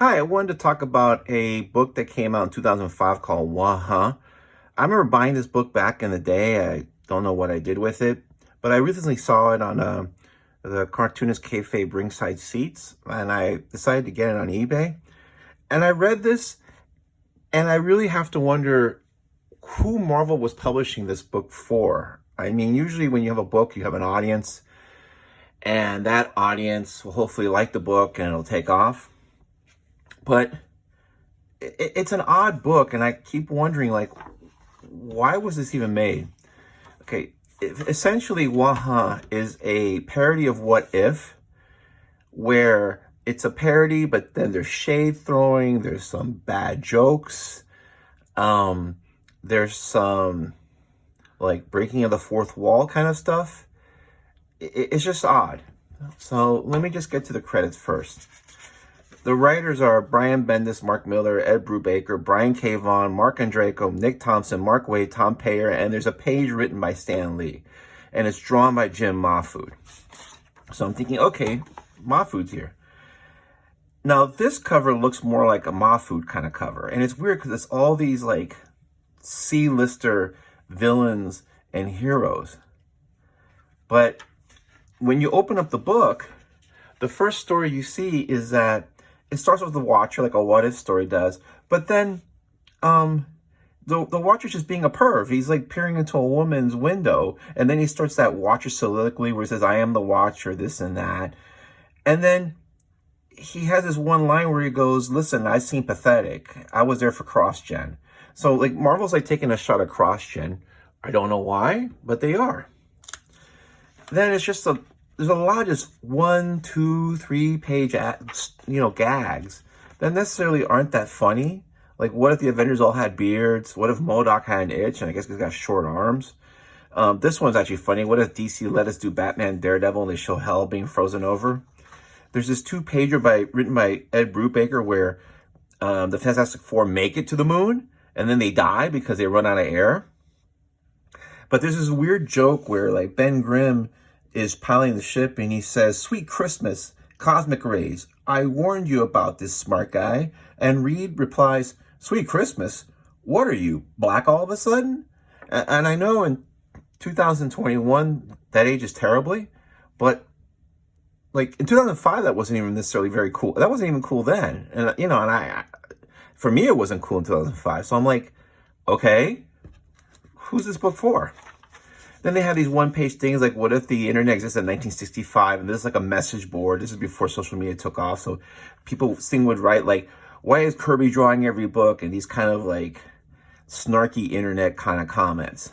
Hi, I wanted to talk about a book that came out in 2005 called Wha Huh. I remember buying this book back in the day. I don't know what I did with it, but I recently saw it on the cartoonist kayfabe ringside seats, and I decided to get it on eBay. And I read this, and I really have to wonder who Marvel was publishing this book for. I mean, usually when you have a book, you have an audience, and that audience will hopefully like the book and it'll take off. But it's an odd book, and I keep wondering, like, why was this even made? Okay, essentially, Wha Huh is a parody of What If, where it's a parody, but then there's shade throwing, there's some bad jokes, there's some, like, breaking of the fourth wall kind of stuff. It's just odd. So let me just get to the credits first. The writers are Brian Bendis, Mark Miller, Ed Brubaker, Brian K. Vaughan, Mark Andreyko, Nick Thompson, Mark Waid, Tom Payer, and there's a page written by Stan Lee. And it's drawn by Jim Mahfood. So I'm thinking, okay, Mahfood's here. Now, this cover looks more like a Mahfood kind of cover. And it's weird because it's all these, like, C-lister villains and heroes. But when you open up the book, the first story you see is that it starts with the Watcher, like a what if story does, but then the Watcher's just being a perv. He's like peering into a woman's window, and then he starts that Watcher soliloquy where he says, "I am the Watcher," this and that. And then he has this one line where he goes, "Listen, I seem pathetic. I was there for cross-gen." So like Marvel's like taking a shot at cross-gen. I don't know why, but they are. Then it's just there's a lot of just 1, 2, 3 page, gags that necessarily aren't that funny. Like, what if the Avengers all had beards? What if MODOK had an itch? And I guess he's got short arms. This one's actually funny. What if DC let us do Batman, Daredevil, and they show hell being frozen over? There's this 2-pager written by Ed Brubaker where the Fantastic Four make it to the moon, and then they die because they run out of air. But there's this weird joke where, like, Ben Grimm is piloting the ship, and he says, "Sweet Christmas, cosmic rays. I warned you about this, smart guy." And Reed replies, "Sweet Christmas? What are you, black all of a sudden?" And I know in 2021, that ages terribly, but like in 2005, that wasn't even necessarily very cool. That wasn't even cool then. And, for me, it wasn't cool in 2005. So I'm like, okay, who's this book for? Then they have these one-page things like, what if the internet existed in 1965? And this is like a message board. This is before social media took off. So people would write like, why is Kirby drawing every book? And these kind of like snarky internet kind of comments.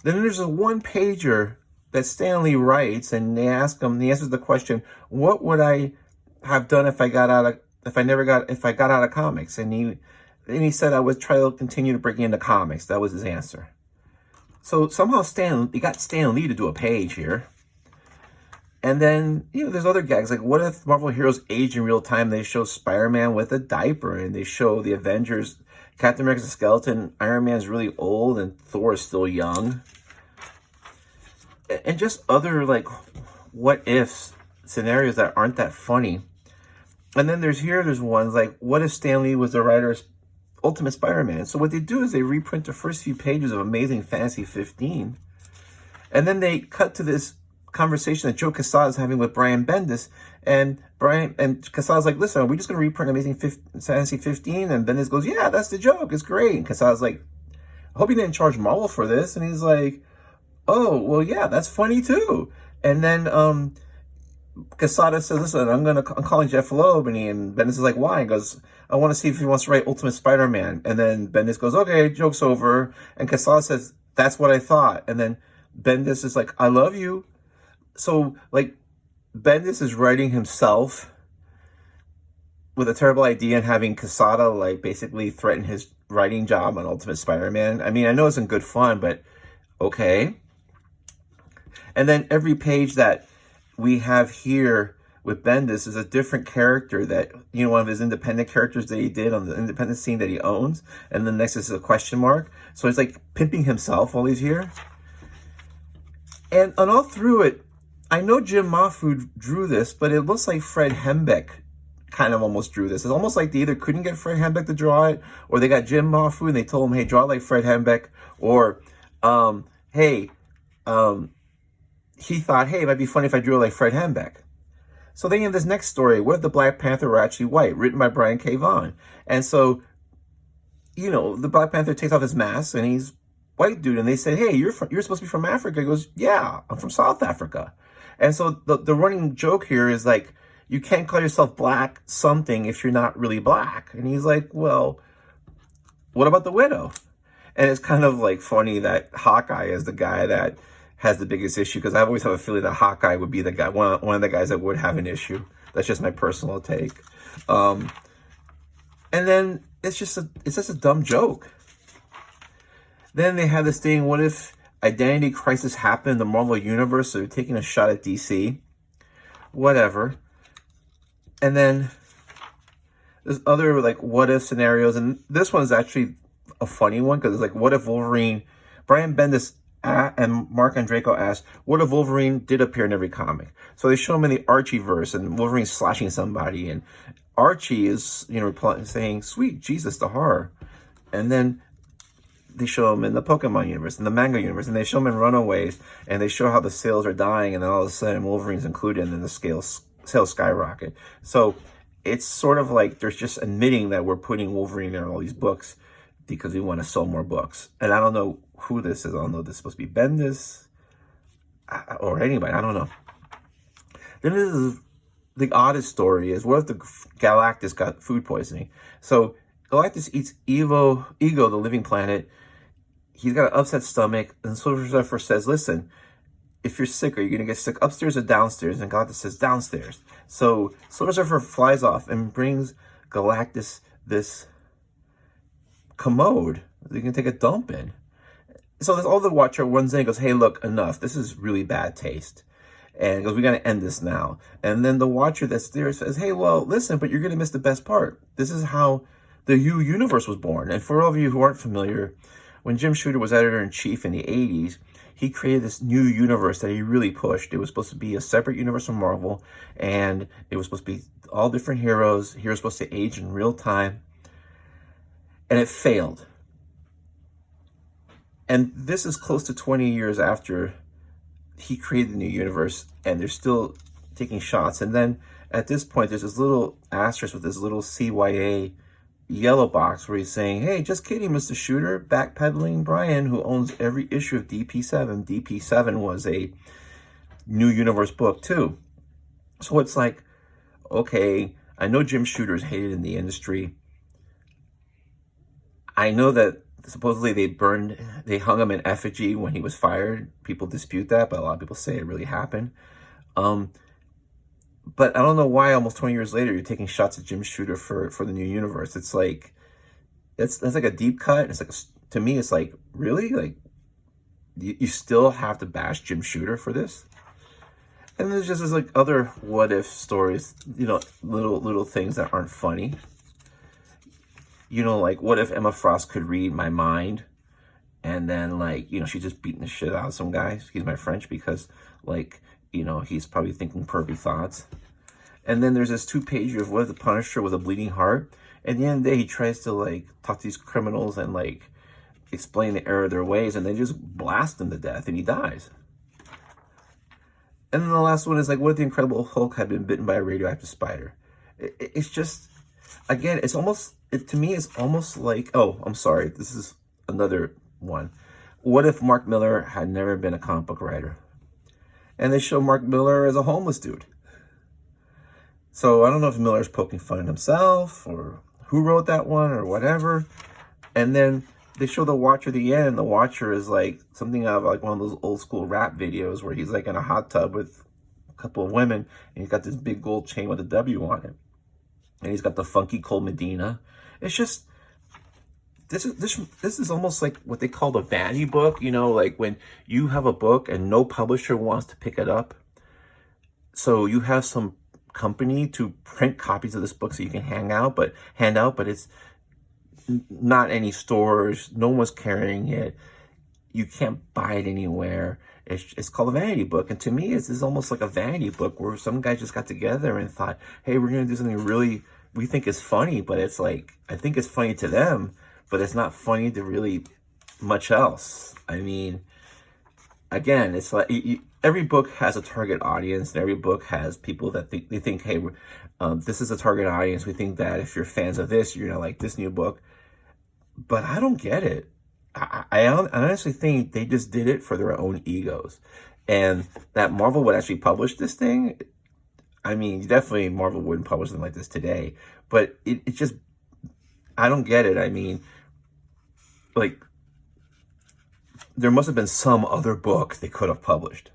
Then there's a one-pager that Stan Lee writes, and he answers the question, what would I have done if I got out of comics? And he said I would try to continue to break into comics. That was his answer. So somehow he got Stan Lee to do a page here. And then, there's other gags. Like, what if Marvel heroes age in real time? They show Spider-Man with a diaper, and they show the Avengers, Captain America's a skeleton, Iron Man's really old, and Thor is still young. And just other, like, what-ifs scenarios that aren't that funny. And then there's ones like, what if Stan Lee was the writer of Ultimate Spider-Man? So what they do is they reprint the first few pages of Amazing Fantasy 15, and then they cut to this conversation that Joe Quesada is having with Brian Bendis, and Quesada's like, "Listen, are we just going to reprint Amazing Fantasy 15?" And Bendis goes, "Yeah, that's the joke. It's great." And Quesada's like, "I hope you didn't charge Marvel for this." And he's like, "Oh, well, yeah, that's funny too." And then Quesada says, "Listen, I'm calling Jeff Loeb," and Bendis is like, "Why?" He goes, "I want to see if he wants to write Ultimate Spider-Man." And then Bendis goes, "Okay, joke's over." And Quesada says, "That's what I thought." And then Bendis is like, "I love you." So, like, Bendis is writing himself with a terrible idea and having Quesada, like, basically threaten his writing job on Ultimate Spider-Man. I mean, I know it's in good fun, but okay. And then every page that we have here with Bendis is a different character that, one of his independent characters that he did on the independent scene that he owns. And then next is a question mark. So it's like pimping himself while he's here. And all through it, I know Jim Mahfood drew this, but it looks like Fred Hembeck kind of almost drew this. It's almost like they either couldn't get Fred Hembeck to draw it, or they got Jim Mahfood and they told him, hey, draw like Fred Hembeck, or hey, he thought, hey, it might be funny if I drew like Fred Hembeck. So then you have this next story. What if the Black Panther were actually white? Written by Brian K. Vaughan. And so, you know, the Black Panther takes off his mask and he's white dude. And they say, hey, you're supposed to be from Africa. He goes, yeah, I'm from South Africa. And so the running joke here is like, you can't call yourself black something if you're not really black. And he's like, well, what about the widow? And it's kind of like funny that Hawkeye is the guy that has the biggest issue, because I always have a feeling that Hawkeye would be the guy, one of the guys that would have an issue. That's just my personal take. And then it's just a dumb joke. Then they have this thing, what if identity crisis happened in the Marvel Universe, so they're taking a shot at DC? Whatever. And then there's other like what if scenarios, and this one's actually a funny one, because it's like, what if Wolverine, Brian Bendis and Mark Andreyko asked, what if Wolverine did appear in every comic? So they show him in the Archie verse, and Wolverine's slashing somebody, and Archie is, you know, saying, sweet Jesus, the horror. And then they show him in the Pokemon universe, in the manga universe, and they show him in Runaways, and they show how the sales are dying, and then all of a sudden Wolverine's included, and then the sales skyrocket. So it's sort of like they're just admitting that we're putting Wolverine in all these books because we want to sell more books. And I don't know who this is. I don't know if this is supposed to be Bendis or anybody. I don't know. Then this is the oddest story is, what if the Galactus got food poisoning? So Galactus eats Ego, the living planet. He's got an upset stomach. And Silver Surfer says, listen, if you're sick, are you going to get sick upstairs or downstairs? And Galactus says, downstairs. So Silver Surfer flies off and brings Galactus this commode that you can take a dump in. So there's all the Watcher runs in and goes, hey, look, enough. This is really bad taste. And he goes, we got to end this now. And then the Watcher that's there says, hey, well, listen, but you're going to miss the best part. This is how the universe was born. And for all of you who aren't familiar, when Jim Shooter was editor-in-chief in the 80s, he created this new universe that he really pushed. It was supposed to be a separate universe from Marvel, and it was supposed to be all different heroes. Heroes supposed to age in real time. And it failed. And this is close to 20 years after he created the new universe, and they're still taking shots. And then at this point, there's this little asterisk with this little CYA yellow box where he's saying, hey, just kidding, Mr. Shooter, backpedaling Brian, who owns every issue of DP7. DP7 was a new universe book too. So it's like, okay, I know Jim Shooter is hated in the industry. I know that supposedly they hung him in effigy when he was fired. People dispute that, but a lot of people say it really happened. But I don't know why almost 20 years later you're taking shots at Jim Shooter for the new universe. It's like, that's like a deep cut. It's like, to me, it's like, really? Like, you still have to bash Jim Shooter for this? And there's just like other what if stories, you know, little things that aren't funny. You know, like, what if Emma Frost could read my mind? And then, like, you know, she's just beating the shit out of some guy, excuse my French, because, like, you know, he's probably thinking pervy thoughts. And then there's this 2-pager of what if the Punisher was a bleeding heart. At the end of the day, he tries to, like, talk to these criminals and, like, explain the error of their ways, and they just blast him to death, and he dies. And then the last one is, like, what if the Incredible Hulk had been bitten by a radioactive spider? It's just, again, it's almost, to me, it's almost like, oh, I'm sorry, this is another one. What if Mark Millar had never been a comic book writer? And they show Mark Millar as a homeless dude. So I don't know if Millar's poking fun at himself or who wrote that one or whatever. And then they show the Watcher at the end, and the Watcher is like something out of like one of those old school rap videos where he's like in a hot tub with a couple of women, and he's got this big gold chain with a W on it. And he's got the funky Cold Medina. It's just, this is almost like what they call the vanity book, you know, like when you have a book and no publisher wants to pick it up. So you have some company to print copies of this book so you can hand out, but it's not any stores. No one's carrying it. you can't buy it anywhere. It's called a vanity book. And to me, it's almost like a vanity book where some guys just got together and thought, hey, we're going to do something really we think is funny, but it's like, I think it's funny to them, but it's not funny to really much else. I mean, again, it's like every book has a target audience, and every book has people that they think, hey, this is a target audience. We think that if you're fans of this, you're going to like this new book. But I don't get it. I honestly think they just did it for their own egos. And that Marvel would actually publish this thing, I mean, definitely Marvel wouldn't publish something like this today. But it just, I don't get it. I mean, like, there must have been some other book they could have published.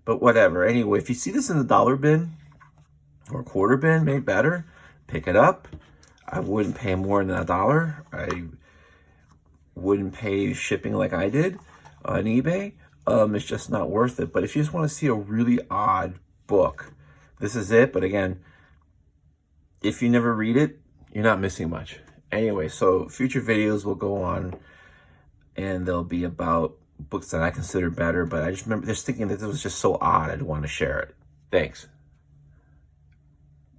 But whatever. Anyway, if you see this in the dollar bin or quarter bin, maybe better, pick it up. I wouldn't pay more than $1. I wouldn't pay shipping like I did on eBay. It's just not worth it. But if you just want to see a really odd book, this is it. But again, if you never read it, you're not missing much. Anyway, so future videos will go on, and they'll be about books that I consider better. But I just remember just thinking that this was just so odd, I didn't want to share it. Thanks.